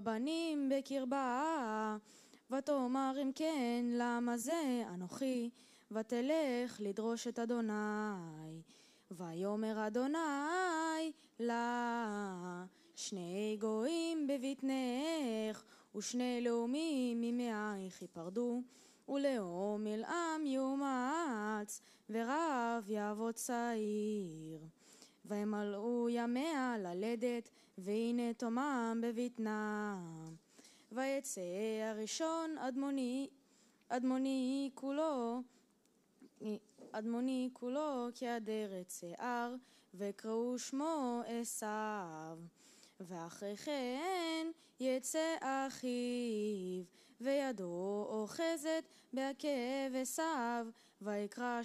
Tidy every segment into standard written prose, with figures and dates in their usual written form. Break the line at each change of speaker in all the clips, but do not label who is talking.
הבנים בקרבה, ותאמר אם כן למה זה אנוכי, ותלך לדרוש את אדוני. ויאמר אדוני לה, שני גויים בבטנך, ושני לאומים ממעייך ייפרדו, ולאום אל עם יאומץ, ורב יעבוד צעיר. וימלאו ימיה ללדת, והנה תומם בבטנה. ויצא הראשון אדמוני כולו כעדרת שיער, וקראו שמו עשיו. ואחרי כן יצא אחיו, וידו אוחזת בעקב עשיו, ויקרא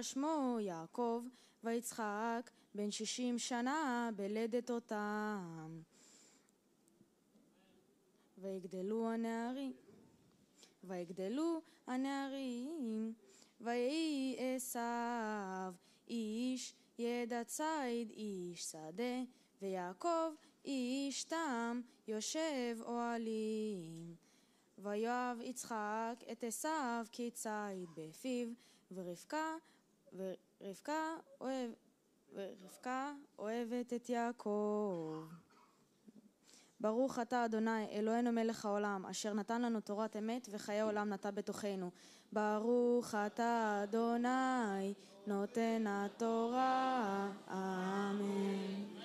שמו יעקב, ויצחק בן 60 שנה בלדת אותם. ויגדלו הנערים, ויהי עשיו איש ידע ציד, איש שדה, ויעקב איש תם, יושב אוהלים. ויאהב יצחק את עשיו כי ציד בפיו, ורבקה אוהבת את יעקב. ברוך אתה אדוני אלוהינו מלך העולם, אשר נתן לנו תורת אמת וחיי עולם נטע בתוכנו. ברוך אתה אדוני נותן התורה, אמן.